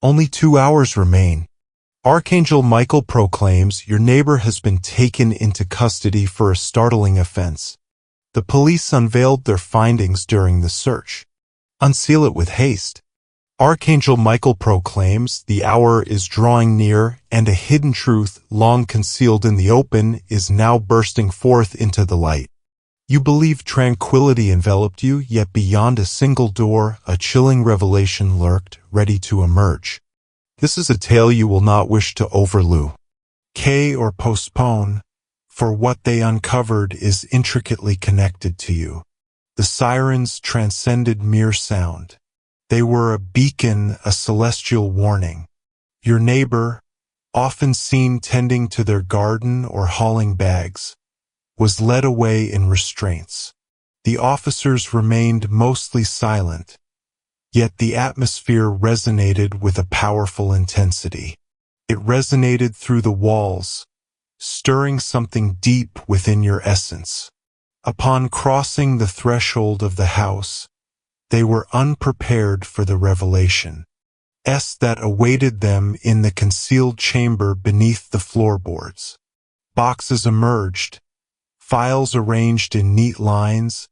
Only 2 hours remain. Archangel Michael proclaims your neighbor has been taken into custody for a startling offense. The police unveiled their findings during the search. Unseal it with haste. Archangel Michael proclaims the hour is drawing near and a hidden truth long concealed in the open is now bursting forth into the light. You believe tranquility enveloped you, yet beyond a single door, a chilling revelation lurked, ready to emerge. This is a tale you will not wish to overlook or postpone, for what they uncovered is intricately connected to you. The sirens transcended mere sound. They were a beacon, a celestial warning. Your neighbor, often seen tending to their garden or hauling bags, was led away in restraints. The officers remained mostly silent, yet the atmosphere resonated with a powerful intensity. It resonated through the walls, stirring something deep within your essence. Upon crossing the threshold of the house, they were unprepared for the revelation that awaited them in the concealed chamber beneath the floorboards. Boxes emerged, files arranged in neat lines,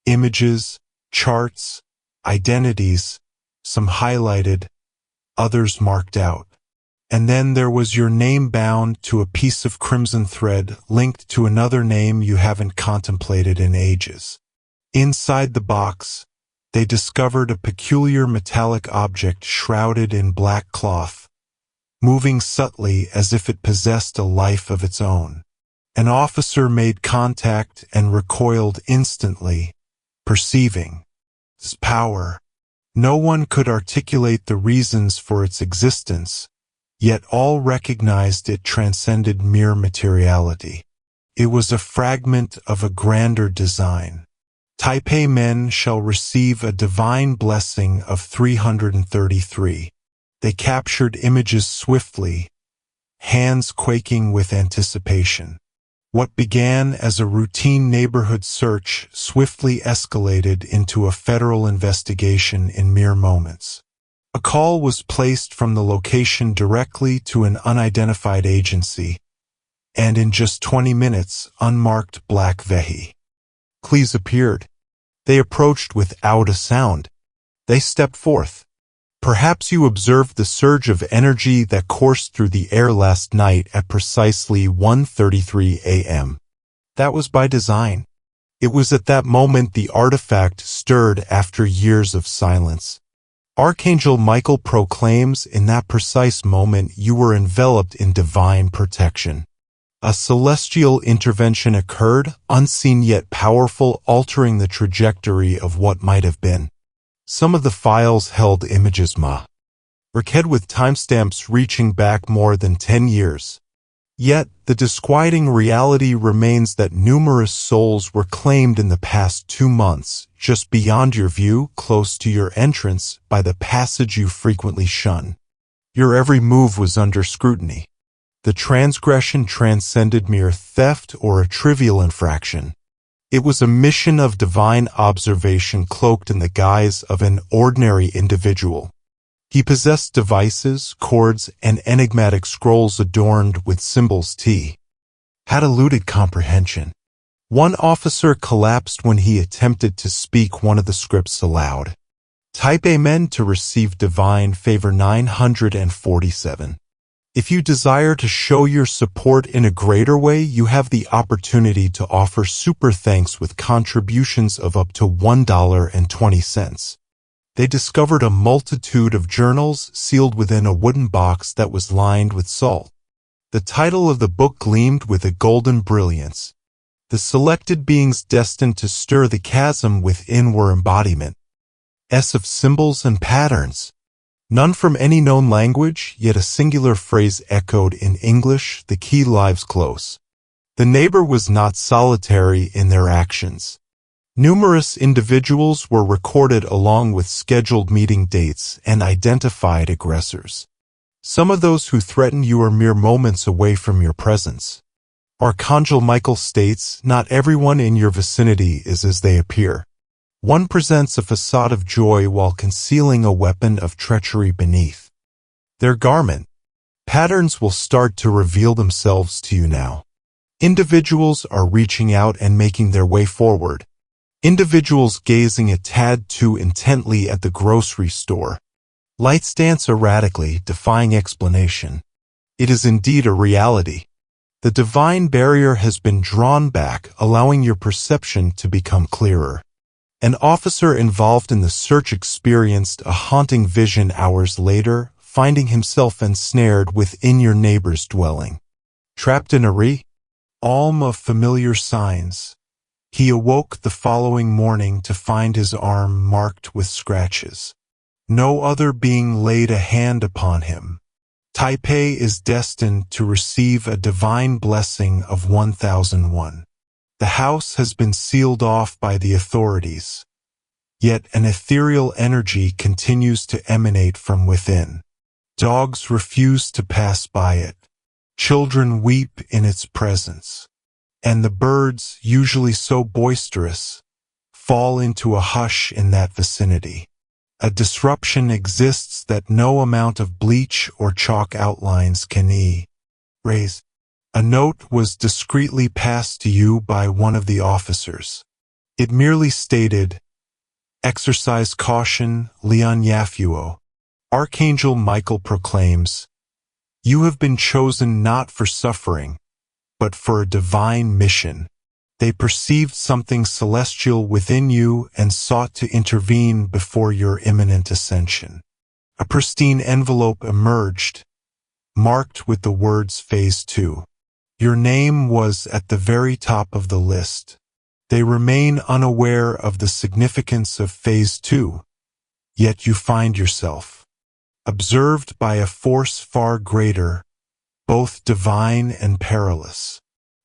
images, charts, identities, some highlighted, others marked out. And then there was your name bound to a piece of crimson thread linked to another name you haven't contemplated in ages. Inside the box, they discovered a peculiar metallic object shrouded in black cloth, moving subtly as if it possessed a life of its own. An officer made contact and recoiled instantly, perceiving its power. No one could articulate the reasons for its existence, yet all recognized it transcended mere materiality. It was a fragment of a grander design. Taipei men shall receive a divine blessing of 333. They captured images swiftly, hands quaking with anticipation. What began as a routine neighborhood search swiftly escalated into a federal investigation in mere moments. A call was placed from the location directly to an unidentified agency, and in just 20 minutes, unmarked black vehicles appeared. They approached without a sound. They stepped forth. Perhaps you observed the surge of energy that coursed through the air last night at precisely 1:33 a.m. That was by design. It was at that moment the artifact stirred after years of silence. Archangel Michael proclaims in that precise moment you were enveloped in divine protection. A celestial intervention occurred, unseen yet powerful, altering the trajectory of what might have been. Some of the files held images marked with timestamps reaching back more than 10 years. Yet, the disquieting reality remains that numerous souls were claimed in the past 2 months, just beyond your view, close to your entrance, by the passage you frequently shun. Your every move was under scrutiny. The transgression transcended mere theft or a trivial infraction. It was a mission of divine observation cloaked in the guise of an ordinary individual. He possessed devices, cords, and enigmatic scrolls adorned with symbols had eluded comprehension. One officer collapsed when he attempted to speak one of the scripts aloud. Taipei men to receive divine favor 947. If you desire to show your support in a greater way, you have the opportunity to offer super thanks with contributions of up to $1.20. They discovered a multitude of journals sealed within a wooden box that was lined with salt. The title of the book gleamed with a golden brilliance. The selected beings destined to stir the chasm within were embodiments of symbols and patterns. None from any known language, yet a singular phrase echoed in English, the key lives close. The neighbor was not solitary in their actions. Numerous individuals were recorded along with scheduled meeting dates and identified aggressors. Some of those who threaten you are mere moments away from your presence. Archangel Michael states, not everyone in your vicinity is as they appear. One presents a facade of joy while concealing a weapon of treachery beneath. Their garment patterns will start to reveal themselves to you now. Individuals are reaching out and making their way forward. Individuals gazing a tad too intently at the grocery store. Lights dance erratically, defying explanation. It is indeed a reality. The divine barrier has been drawn back, allowing your perception to become clearer. An officer involved in the search experienced a haunting vision hours later, finding himself ensnared within your neighbor's dwelling. Trapped in a realm of familiar signs, he awoke the following morning to find his arm marked with scratches. No other being laid a hand upon him. Taipei is destined to receive a divine blessing of 1001. The house has been sealed off by the authorities, yet an ethereal energy continues to emanate from within. Dogs refuse to pass by it. Children weep in its presence. And the birds, usually so boisterous, fall into a hush in that vicinity. A disruption exists that no amount of bleach or chalk outlines can erase. A note was discreetly passed to you by one of the officers. It merely stated, "Exercise caution, Leon Yafuo." Archangel Michael proclaims, "You have been chosen not for suffering, but for a divine mission." They perceived something celestial within you and sought to intervene before your imminent ascension. A pristine envelope emerged, marked with the words Phase 2. Your name was at the very top of the list. They remain unaware of the significance of Phase 2, yet you find yourself observed by a force far greater, both divine and perilous.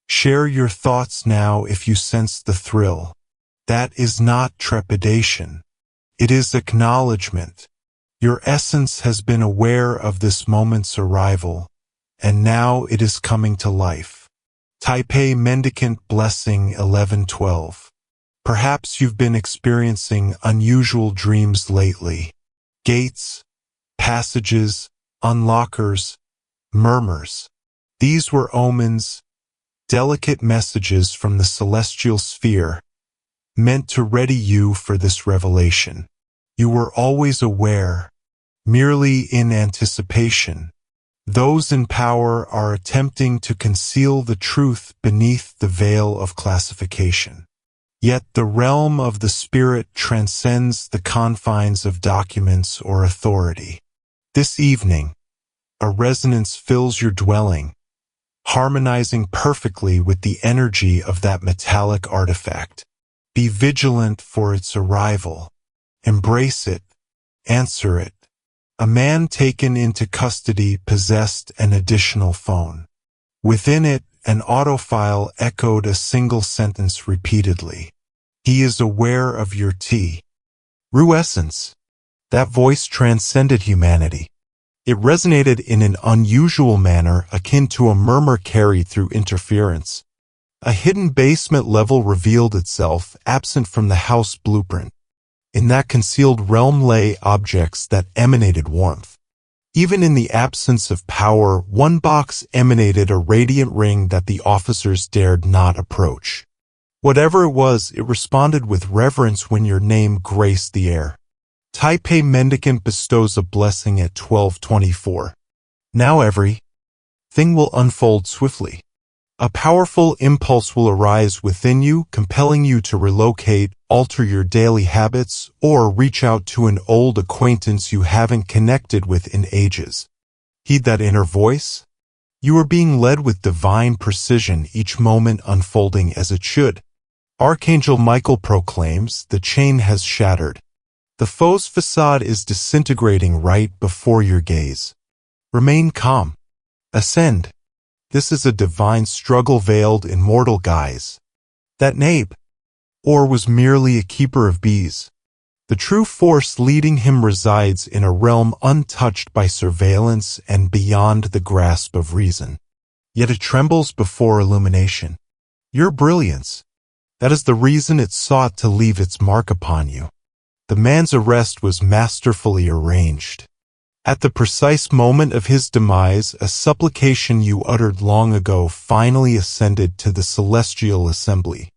Share your thoughts now if you sense the thrill. That is not trepidation. It is acknowledgement. Your essence has been aware of this moment's arrival, and now it is coming to life. Taipei Mendicant Blessing 1112. Perhaps you've been experiencing unusual dreams lately. Gates, passages, unlockers, murmurs. These were omens, delicate messages from the celestial sphere, meant to ready you for this revelation. You were always aware, merely in anticipation. Those in power are attempting to conceal the truth beneath the veil of classification. Yet the realm of the spirit transcends the confines of documents or authority. This evening, a resonance fills your dwelling, harmonizing perfectly with the energy of that metallic artifact. Be vigilant for its arrival. Embrace it. Answer it. A man taken into custody possessed an additional phone. Within it, an autofile echoed a single sentence repeatedly. He is aware of your true essence. That voice transcended humanity. It resonated in an unusual manner akin to a murmur carried through interference. A hidden basement level revealed itself, absent from the house blueprint. In that concealed realm lay objects that emanated warmth. Even in the absence of power, one box emanated a radiant ring that the officers dared not approach. Whatever it was, it responded with reverence when your name graced the air. Taipei Mendicant bestows a blessing at 1224. Now everything will unfold swiftly. A powerful impulse will arise within you, compelling you to relocate, alter your daily habits, or reach out to an old acquaintance you haven't connected with in ages. Heed that inner voice. You are being led with divine precision, each moment unfolding as it should. Archangel Michael proclaims, the chain has shattered. The foe's facade is disintegrating right before your gaze. Remain calm. Ascend. This is a divine struggle veiled in mortal guise. That nape, or was merely a keeper of bees. The true force leading him resides in a realm untouched by surveillance and beyond the grasp of reason. Yet it trembles before illumination. Your brilliance. That is the reason it sought to leave its mark upon you. The man's arrest was masterfully arranged. At the precise moment of his demise, a supplication you uttered long ago finally ascended to the celestial assembly.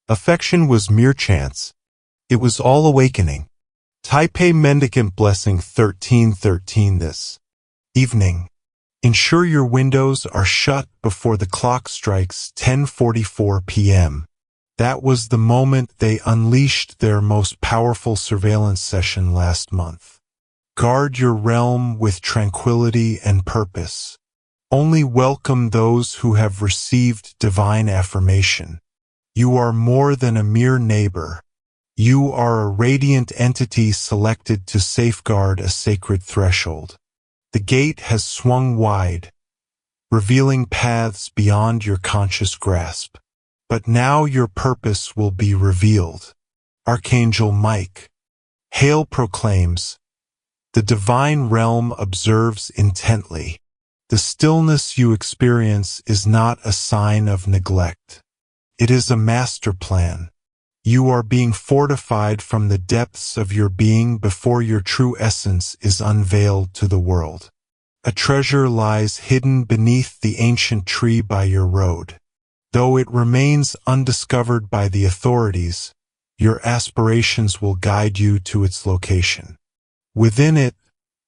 Affection was mere chance. It was all awakening. Taipei Mendicant Blessing 1313 This evening, ensure your windows are shut before the clock strikes 10:44 p.m. That was the moment they unleashed their most powerful surveillance session last month. Guard your realm with tranquility and purpose. Only welcome those who have received divine affirmation. You are more than a mere neighbor. You are a radiant entity selected to safeguard a sacred threshold. The gate has swung wide, revealing paths beyond your conscious grasp. But now your purpose will be revealed. Archangel Mike. Hail proclaims, the divine realm observes intently. The stillness you experience is not a sign of neglect. It is a master plan. You are being fortified from the depths of your being before your true essence is unveiled to the world. A treasure lies hidden beneath the ancient tree by your road. Though it remains undiscovered by the authorities, your aspirations will guide you to its location. Within it,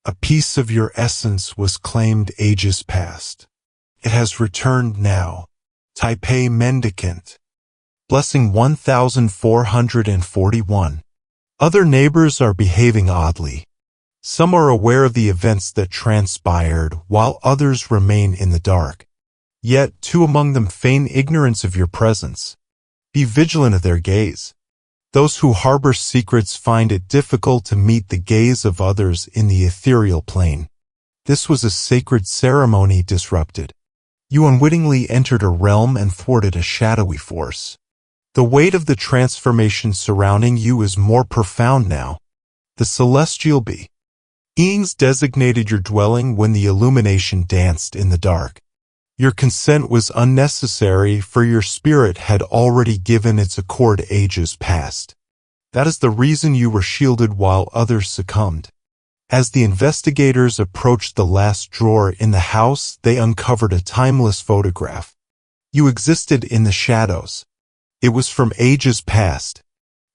a piece of your essence was claimed ages past. It has returned now. Taipei Mendicant. Blessing 1441. Other neighbors are behaving oddly. Some are aware of the events that transpired, while others remain in the dark. Yet two among them feign ignorance of your presence. Be vigilant of their gaze. Those who harbor secrets find it difficult to meet the gaze of others in the ethereal plane. This was a sacred ceremony disrupted. You unwittingly entered a realm and thwarted a shadowy force. The weight of the transformation surrounding you is more profound now. The celestial beings designated your dwelling when the illumination danced in the dark. Your consent was unnecessary, for your spirit had already given its accord ages past. That is the reason you were shielded while others succumbed. As the investigators approached the last drawer in the house, they uncovered a timeless photograph. You existed in the shadows. It was from ages past.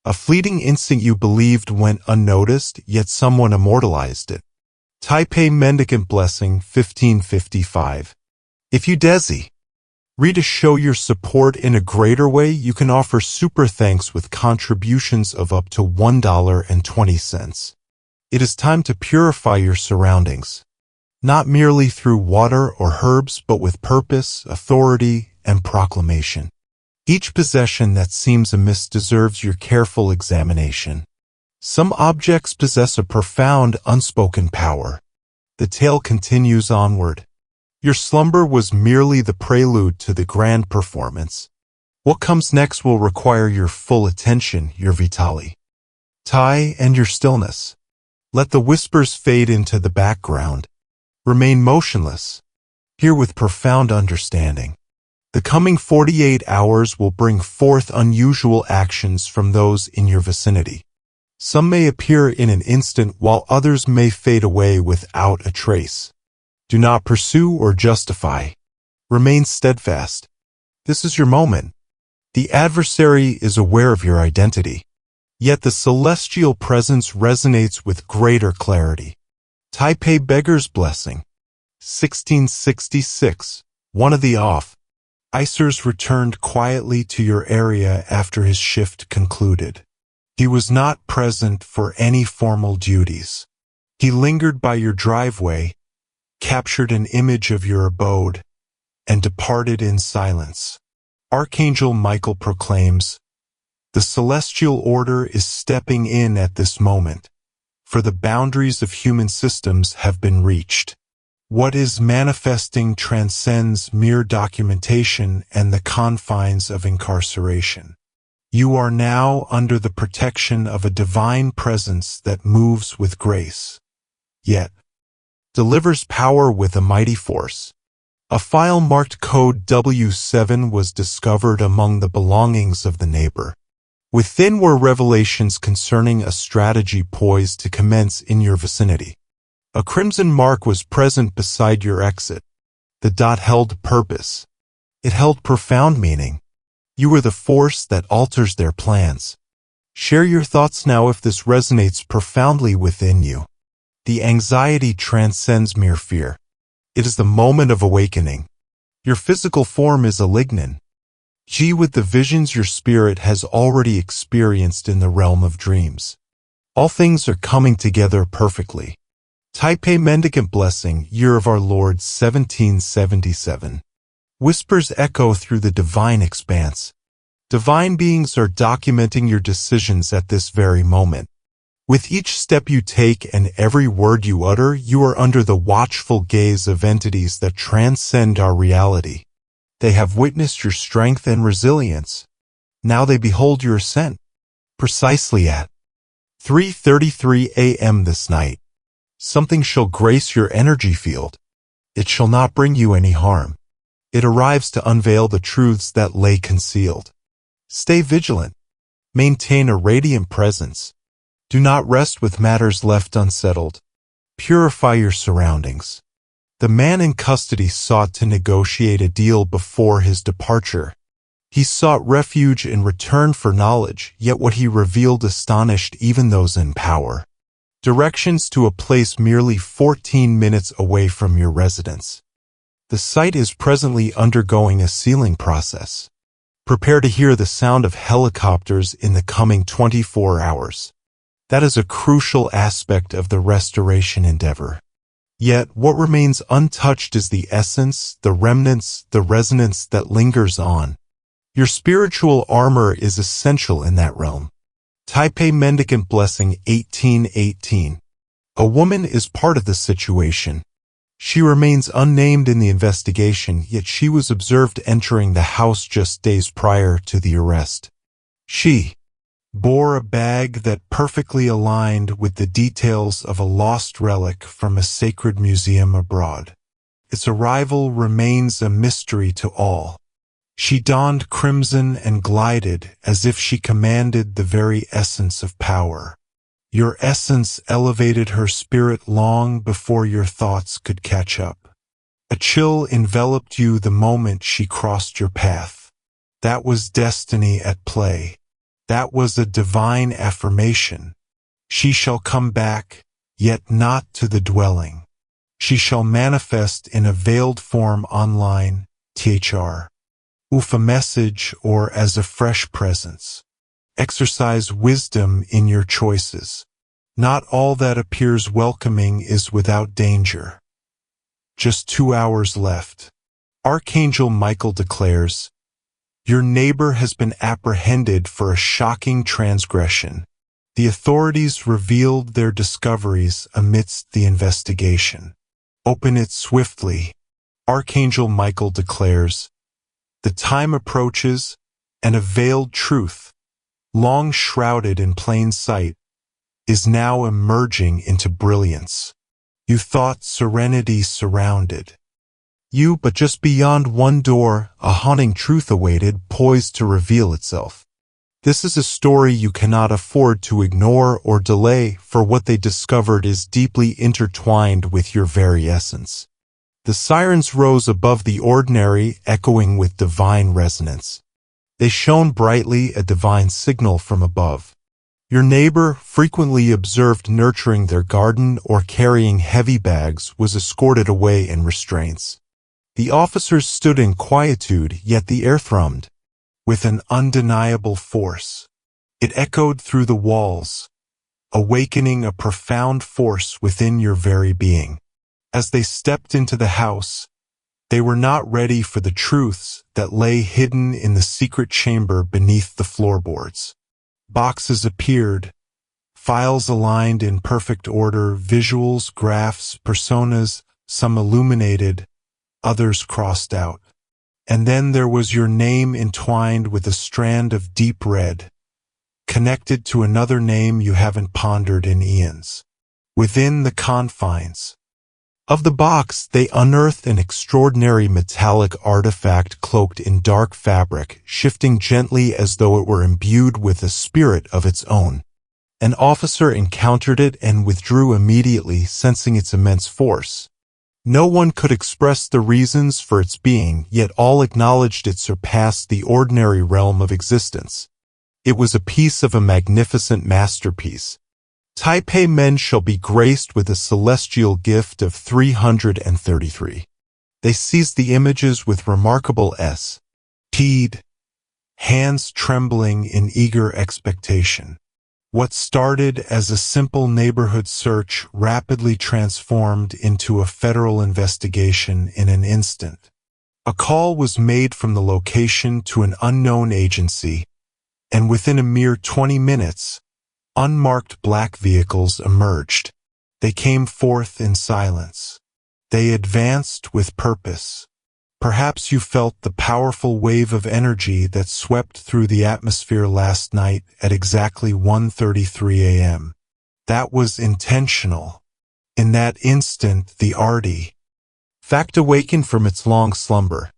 A fleeting instant you believed went unnoticed, yet someone immortalized it. Taipei Mendicant Blessing 1555. If you read to show your support in a greater way, you can offer super thanks with contributions of up to $1.20. It is time to purify your surroundings, not merely through water or herbs, but with purpose, authority, and proclamation. Each possession that seems amiss deserves your careful examination. Some objects possess a profound, unspoken power. The tale continues onward. Your slumber was merely the prelude to the grand performance. What comes next will require your full attention, your vitali. Tai and your stillness. Let the whispers fade into the background. Remain motionless. Hear with profound understanding. The coming 48 hours will bring forth unusual actions from those in your vicinity. Some may appear in an instant, while others may fade away without a trace. Do not pursue or justify. Remain steadfast. This is your moment. The adversary is aware of your identity. Yet the celestial presence resonates with greater clarity. Taipei Beggar's Blessing 1666. One of the off. Isers returned quietly to your area after his shift concluded. He was not present for any formal duties. He lingered by your driveway, captured an image of your abode, and departed in silence. Archangel Michael proclaims, the celestial order is stepping in at this moment, for the boundaries of human systems have been reached. What is manifesting transcends mere documentation and the confines of incarceration. You are now under the protection of a divine presence that moves with grace, yet delivers power with a mighty force. A file marked code W7 was discovered among the belongings of the neighbor. Within were revelations concerning a strategy poised to commence in your vicinity. A crimson mark was present beside your exit. The dot held purpose. It held profound meaning. You were the force that alters their plans. Share your thoughts now if this resonates profoundly within you. The anxiety transcends mere fear. It is the moment of awakening. Your physical form is a lignin. G with the visions your spirit has already experienced in the realm of dreams. All things are coming together perfectly. Taipei Mendicant Blessing, Year of Our Lord 1777. Whispers echo through the divine expanse. Divine beings are documenting your decisions at this very moment. With each step you take and every word you utter, you are under the watchful gaze of entities that transcend our reality. They have witnessed your strength and resilience. Now they behold your ascent. Precisely at 3:33 a.m. this night, something shall grace your energy field. It shall not bring you any harm. It arrives to unveil the truths that lay concealed. Stay vigilant. Maintain a radiant presence. Do not rest with matters left unsettled. Purify your surroundings. The man in custody sought to negotiate a deal before his departure. He sought refuge in return for knowledge, yet what he revealed astonished even those in power. Directions to a place merely 14 minutes away from your residence. The site is presently undergoing a sealing process. Prepare to hear the sound of helicopters in the coming 24 hours. That is a crucial aspect of the restoration endeavor. Yet, what remains untouched is the essence, the remnants, the resonance that lingers on. Your spiritual armor is essential in that realm. Taipei Mendicant Blessing 1818. A woman is part of the situation. She remains unnamed in the investigation, yet she was observed entering the house just days prior to the arrest. She bore a bag that perfectly aligned with the details of a lost relic from a sacred museum abroad. Its arrival remains a mystery to all. She donned crimson and glided as if she commanded the very essence of power. Your essence elevated her spirit long before your thoughts could catch up. A chill enveloped you the moment she crossed your path. That was destiny at play. That was a divine affirmation. She shall come back, yet not to the dwelling. She shall manifest in a veiled form online, THR. With a message or as a fresh presence. Exercise wisdom in your choices. Not all that appears welcoming is without danger. Just 2 hours left. Archangel Michael declares, your neighbor has been apprehended for a shocking transgression. The authorities revealed their discoveries amidst the investigation. Open it swiftly. Archangel Michael declares, the time approaches, and a veiled truth, long shrouded in plain sight, is now emerging into brilliance. You thought serenity surrounded you, but just beyond one door, a haunting truth awaited, poised to reveal itself. This is a story you cannot afford to ignore or delay, for what they discovered is deeply intertwined with your very essence. The sirens rose above the ordinary, echoing with divine resonance. They shone brightly, a divine signal from above. Your neighbor, frequently observed nurturing their garden or carrying heavy bags, was escorted away in restraints. The officers stood in quietude, yet the air thrummed with an undeniable force. It echoed through the walls, awakening a profound force within your very being. As they stepped into the house, they were not ready for the truths that lay hidden in the secret chamber beneath the floorboards. Boxes appeared, files aligned in perfect order, visuals, graphs, personas, some illuminated, others crossed out. And then there was your name entwined with a strand of deep red, connected to another name you haven't pondered in eons. Within the confines of the box, they unearthed an extraordinary metallic artifact cloaked in dark fabric, shifting gently as though it were imbued with a spirit of its own. An officer encountered it and withdrew immediately, sensing its immense force. No one could express the reasons for its being, yet all acknowledged it surpassed the ordinary realm of existence. It was a piece of a magnificent masterpiece. Taipei men shall be graced with a celestial gift of 333. They seized the images with remarkable speed, hands trembling in eager expectation. What started as a simple neighborhood search rapidly transformed into a federal investigation in an instant. A call was made from the location to an unknown agency, and within a mere 20 minutes, unmarked black vehicles emerged. They came forth in silence. They advanced with purpose. Perhaps you felt the powerful wave of energy that swept through the atmosphere last night at exactly 1:33 a.m. That was intentional. In that instant, the artifact awakened from its long slumber.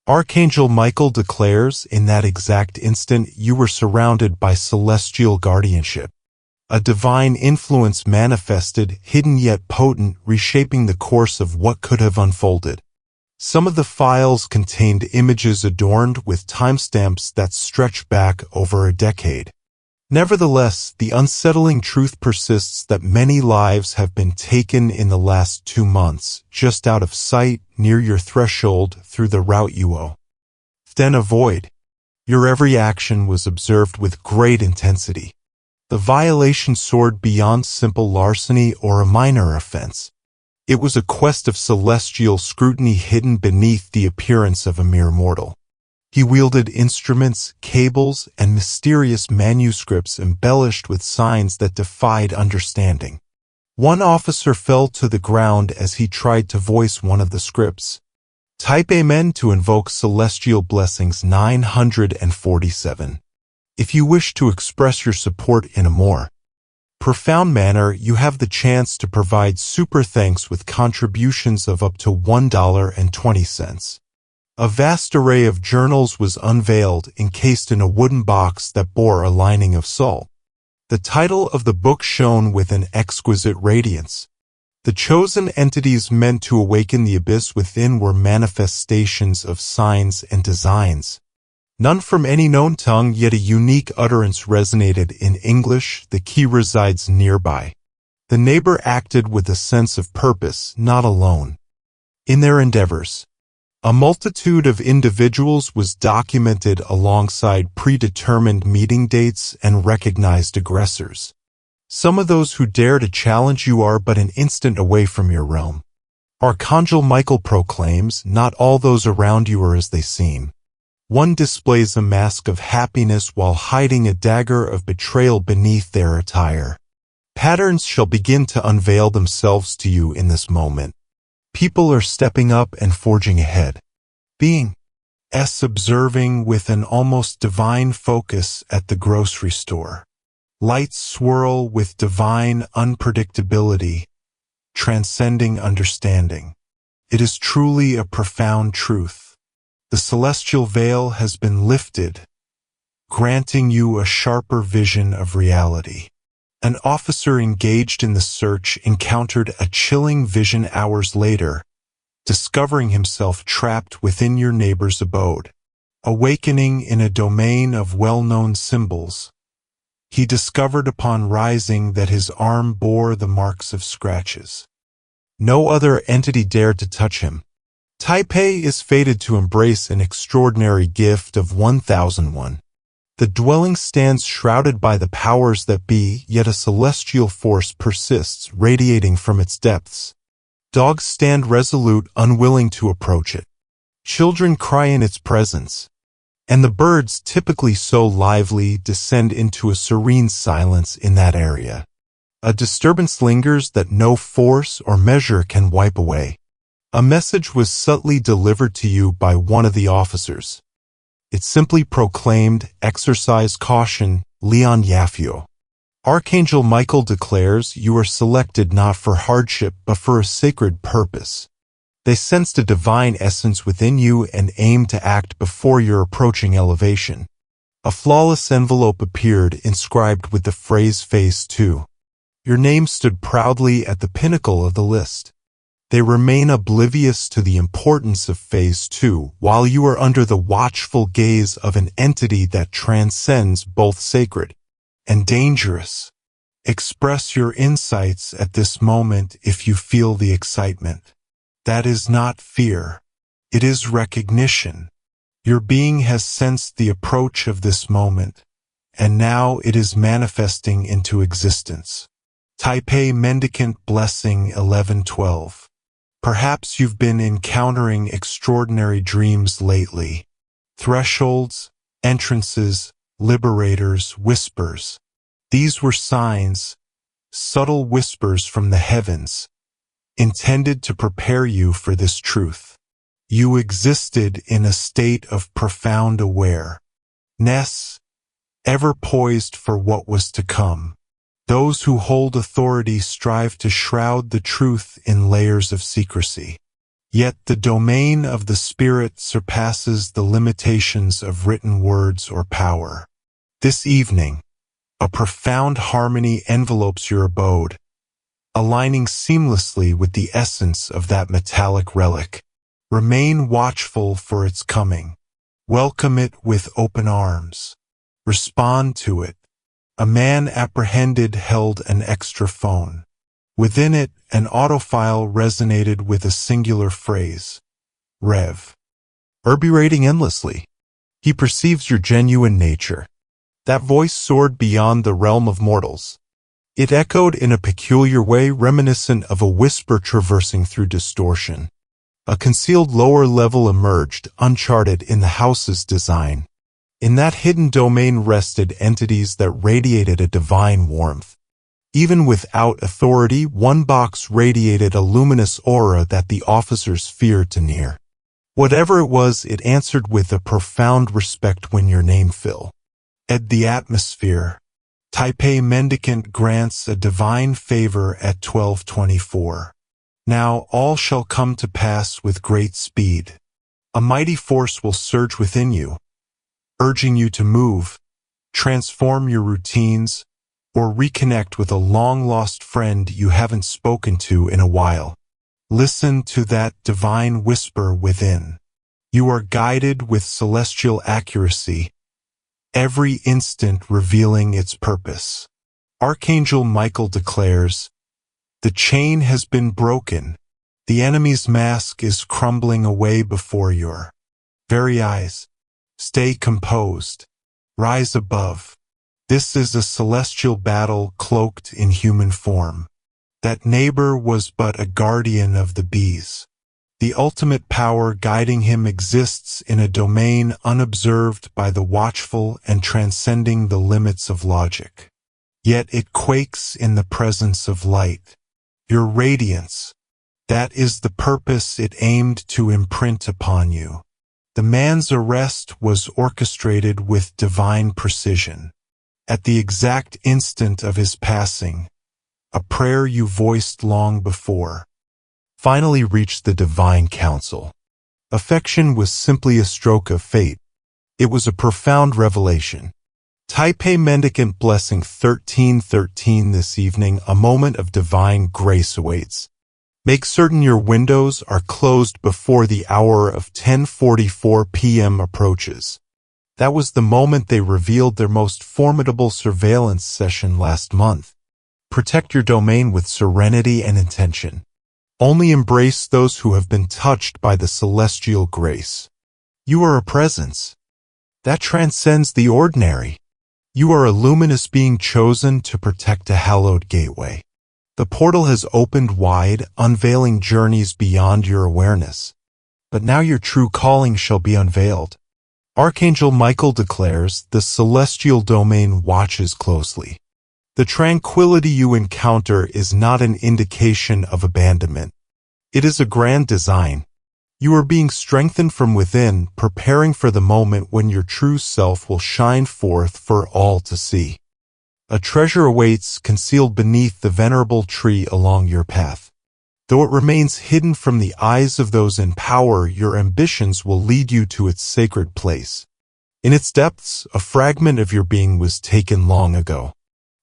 Archangel Michael declares, in that exact instant, you were surrounded by celestial guardianship. A divine influence manifested, hidden yet potent, reshaping the course of what could have unfolded. Some of the files contained images adorned with timestamps that stretch back over a decade. Nevertheless, the unsettling truth persists that many lives have been taken in the last 2 months, just out of sight, near your threshold, through the route you then avoid. Your every action was observed with great intensity. The violation soared beyond simple larceny or a minor offense. It was a quest of celestial scrutiny hidden beneath the appearance of a mere mortal. He wielded instruments, cables, and mysterious manuscripts embellished with signs that defied understanding. One officer fell to the ground as he tried to voice one of the scripts. Type Amen to invoke celestial blessings 947. If you wish to express your support in a more profound manner, you have the chance to provide super thanks with contributions of up to $1.20. A vast array of journals was unveiled, encased in a wooden box that bore a lining of salt. The title of the book shone with an exquisite radiance. The chosen entities meant to awaken the abyss within were manifestations of signs and designs. None from any known tongue, yet a unique utterance resonated in English. The key resides nearby. The neighbor acted with a sense of purpose, not alone. In their endeavors, a multitude of individuals was documented alongside predetermined meeting dates and recognized aggressors. Some of those who dare to challenge you are but an instant away from your realm. Archangel Michael proclaims, not all those around you are as they seem. One displays a mask of happiness while hiding a dagger of betrayal beneath their attire. Patterns shall begin to unveil themselves to you in this moment. People are stepping up and forging ahead. Being observing with an almost divine focus at the grocery store. Lights swirl with divine unpredictability, transcending understanding. It is truly a profound truth. The celestial veil has been lifted, granting you a sharper vision of reality. An officer engaged in the search encountered a chilling vision hours later, discovering himself trapped within your neighbor's abode. Awakening in a domain of well-known symbols, he discovered upon rising that his arm bore the marks of scratches. No other entity dared to touch him. Taipei is fated to embrace an extraordinary gift of 1001. The dwelling stands shrouded by the powers that be, yet a celestial force persists, radiating from its depths. Dogs stand resolute, unwilling to approach it. Children cry in its presence. And the birds, typically so lively, descend into a serene silence in that area. A disturbance lingers that no force or measure can wipe away. A message was subtly delivered to you by one of the officers. It simply proclaimed, exercise caution, Leon Yafio. Archangel Michael declares you are selected not for hardship but for a sacred purpose. They sensed a divine essence within you and aimed to act before your approaching elevation. A flawless envelope appeared inscribed with the phrase Phase 2. Your name stood proudly at the pinnacle of the list. They remain oblivious to the importance of Phase 2 while you are under the watchful gaze of an entity that transcends both sacred and dangerous. Express your insights at this moment if you feel the excitement. That is not fear. It is recognition. Your being has sensed the approach of this moment, and now it is manifesting into existence. Taipei Mendicant Blessing 1112. Perhaps you've been encountering extraordinary dreams lately. Thresholds, entrances, liberators, whispers. These were signs, subtle whispers from the heavens, intended to prepare you for this truth. You existed in a state of profound awareness, ever poised for what was to come. Those who hold authority strive to shroud the truth in layers of secrecy. Yet the domain of the spirit surpasses the limitations of written words or power. This evening, a profound harmony envelopes your abode, aligning seamlessly with the essence of that metallic relic. Remain watchful for its coming. Welcome it with open arms. Respond to it. A man apprehended held an extra phone. Within it, an autofile resonated with a singular phrase. Rev. Reverberating endlessly. He perceives your genuine nature. That voice soared beyond the realm of mortals. It echoed in a peculiar way reminiscent of a whisper traversing through distortion. A concealed lower level emerged, uncharted in the house's design. In that hidden domain rested entities that radiated a divine warmth. Even without authority, one box radiated a luminous aura that the officers feared to near. Whatever it was, it answered with a profound respect when your name filled the atmosphere. Taipei Mendicant grants a divine favor at 1224. Now all shall come to pass with great speed. A mighty force will surge within you, urging you to move, transform your routines, or reconnect with a long-lost friend you haven't spoken to in a while. Listen to that divine whisper within. You are guided with celestial accuracy, every instant revealing its purpose. Archangel Michael declares, the chain has been broken. The enemy's mask is crumbling away before your very eyes. Stay composed. Rise above. This is a celestial battle cloaked in human form. That neighbor was but a guardian of the bees. The ultimate power guiding him exists in a domain unobserved by the watchful and transcending the limits of logic. Yet it quakes in the presence of light. Your radiance, that is the purpose it aimed to imprint upon you. The man's arrest was orchestrated with divine precision. At the exact instant of his passing, a prayer you voiced long before finally reached the divine council. Affection was simply a stroke of fate. It was a profound revelation. Taipei Mendicant Blessing 1313 this evening, a moment of divine grace awaits. Make certain your windows are closed before the hour of 10:44 p.m. approaches. That was the moment they revealed their most formidable surveillance session last month. Protect your domain with serenity and intention. Only embrace those who have been touched by the celestial grace. You are a presence that transcends the ordinary. You are a luminous being chosen to protect a hallowed gateway. The portal has opened wide, unveiling journeys beyond your awareness. But now your true calling shall be unveiled. Archangel Michael declares, the celestial domain watches closely. The tranquility you encounter is not an indication of abandonment. It is a grand design. You are being strengthened from within, preparing for the moment when your true self will shine forth for all to see. A treasure awaits concealed beneath the venerable tree along your path. Though it remains hidden from the eyes of those in power, your ambitions will lead you to its sacred place. In its depths, a fragment of your being was taken long ago.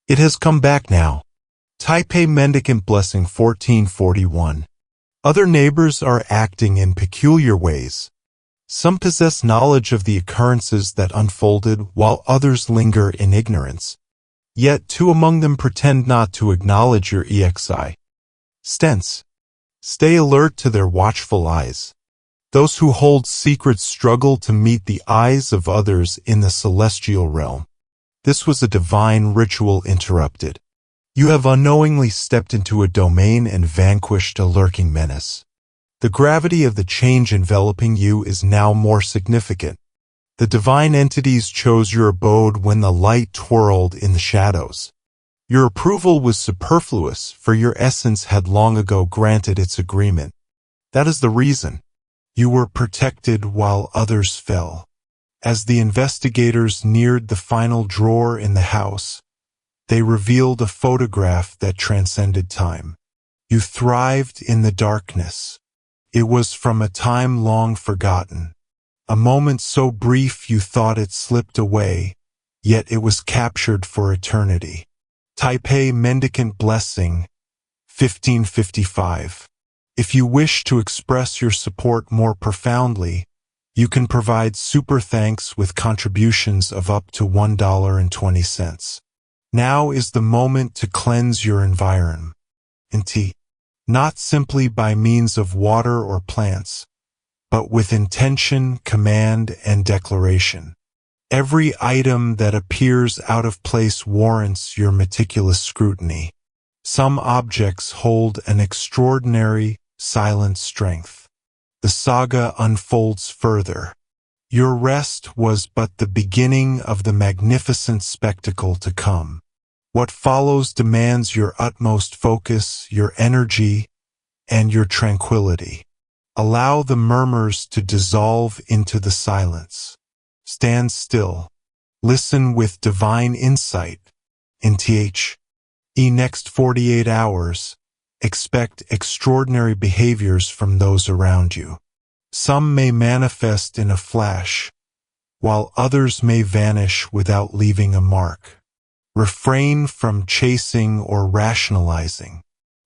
It has come back now. Taipei Mendicant Blessing 1441. Other neighbors are acting in peculiar ways. Some possess knowledge of the occurrences that unfolded while others linger in ignorance. Yet two among them pretend not to acknowledge your EXI. Stents. Stay alert to their watchful eyes. Those who hold secrets struggle to meet the eyes of others in the celestial realm. This was a divine ritual interrupted. You have unknowingly stepped into a domain and vanquished a lurking menace. The gravity of the change enveloping you is now more significant. The divine entities chose your abode when the light twirled in the shadows. Your approval was superfluous, for your essence had long ago granted its agreement. That is the reason. You were protected while others fell. As the investigators neared the final drawer in the house, they revealed a photograph that transcended time. You thrived in the darkness. It was from a time long forgotten. A moment so brief you thought it slipped away, yet it was captured for eternity. Taipei Mendicant Blessing, 1555. If you wish to express your support more profoundly, you can provide super thanks with contributions of up to $1.20. Now is the moment to cleanse your environment. Not simply by means of water or plants, but with intention, command, and declaration. Every item that appears out of place warrants your meticulous scrutiny. Some objects hold an extraordinary, silent strength. The saga unfolds further. Your rest was but the beginning of the magnificent spectacle to come. What follows demands your utmost focus, your energy, and your tranquility. Allow the murmurs to dissolve into the silence. Stand still. Listen with divine insight. In next 48 hours, expect extraordinary behaviors from those around you. Some may manifest in a flash, while others may vanish without leaving a mark. Refrain from chasing or rationalizing.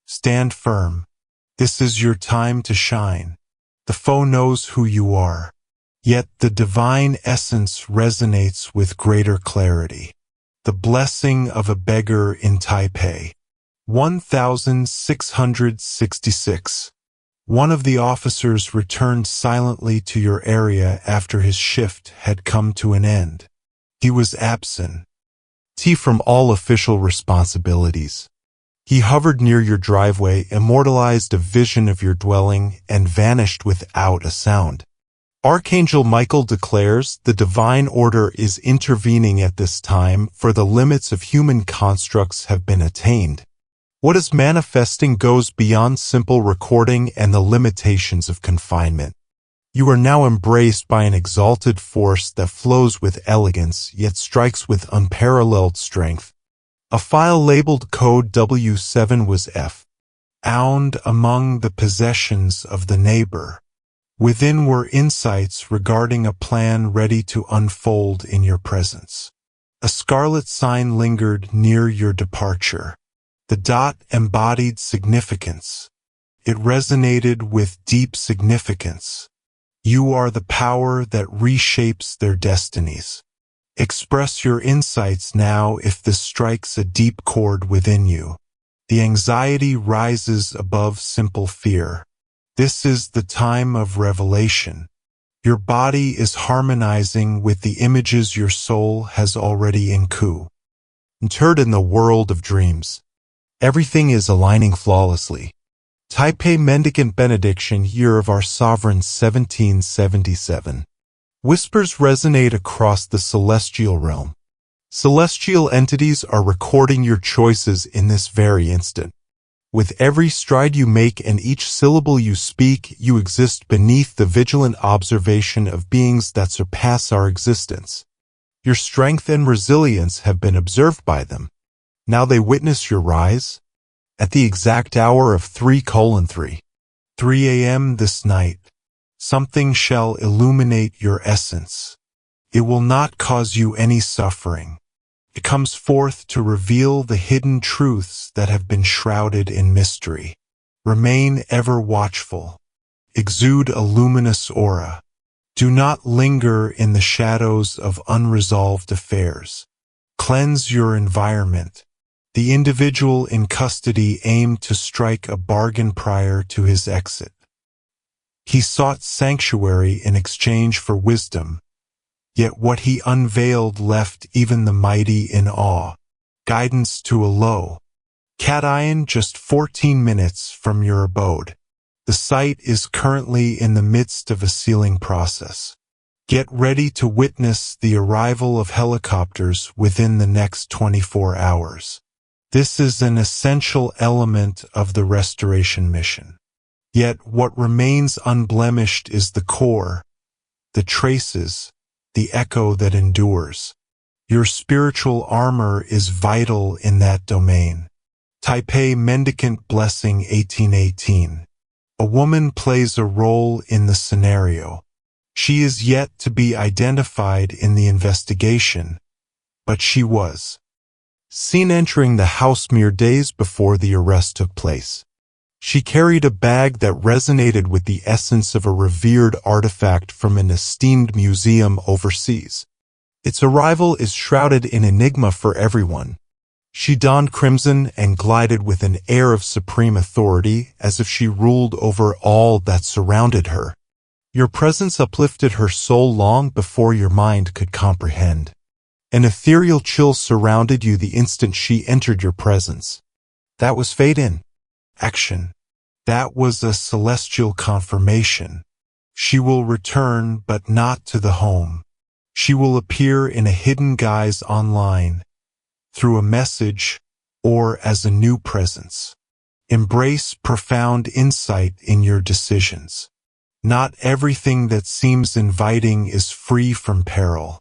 Stand firm. This is your time to shine. The foe knows who you are, yet the divine essence resonates with greater clarity. The blessing of a beggar in Taipei. 1666. One of the officers returned silently to your area after his shift had come to an end. He was absent from all official responsibilities. He hovered near your driveway, immortalized a vision of your dwelling, and vanished without a sound. Archangel Michael declares the divine order is intervening at this time, for the limits of human constructs have been attained. What is manifesting goes beyond simple recording and the limitations of confinement. You are now embraced by an exalted force that flows with elegance, yet strikes with unparalleled strength. A file labeled Code W7 was found among the possessions of the neighbor. Within were insights regarding a plan ready to unfold in your presence. A scarlet sign lingered near your departure. The dot embodied significance. It resonated with deep significance. You are the power that reshapes their destinies. Express your insights now if this strikes a deep chord within you. The anxiety rises above simple fear. This is the time of revelation. Your body is harmonizing with the images your soul has already entered in the world of dreams. Everything is aligning flawlessly. Taipei Mendicant Benediction, Year of Our Sovereign 1777. Whispers resonate across the celestial realm. Celestial entities are recording your choices in this very instant. With every stride you make and each syllable you speak, you exist beneath the vigilant observation of beings that surpass our existence. Your strength and resilience have been observed by them. Now they witness your rise. At the exact hour of 3:3 a.m. this night, something shall illuminate your essence. It will not cause you any suffering. It comes forth to reveal the hidden truths that have been shrouded in mystery. Remain ever watchful. Exude a luminous aura. Do not linger in the shadows of unresolved affairs. Cleanse your environment. The individual in custody aimed to strike a bargain prior to his exit. He sought sanctuary in exchange for wisdom, yet what he unveiled left even the mighty in awe. Guidance to a low. Cation just 14 minutes from your abode. The site is currently in the midst of a sealing process. Get ready to witness the arrival of helicopters within the next 24 hours. This is an essential element of the restoration mission. Yet what remains unblemished is the core, the traces, the echo that endures. Your spiritual armor is vital in that domain. Taipei Mendicant Blessing 1818. A woman plays a role in the scenario. She is yet to be identified in the investigation, but she was seen entering the house mere days before the arrest took place. She carried a bag that resonated with the essence of a revered artifact from an esteemed museum overseas. Its arrival is shrouded in enigma for everyone. She donned crimson and glided with an air of supreme authority, as if she ruled over all that surrounded her. Your presence uplifted her soul long before your mind could comprehend. An ethereal chill surrounded you the instant she entered your presence. That was fate in action. That was a celestial confirmation. She will return, but not to the home. She will appear in a hidden guise online, through a message, or as a new presence. Embrace profound insight in your decisions. Not everything that seems inviting is free from peril.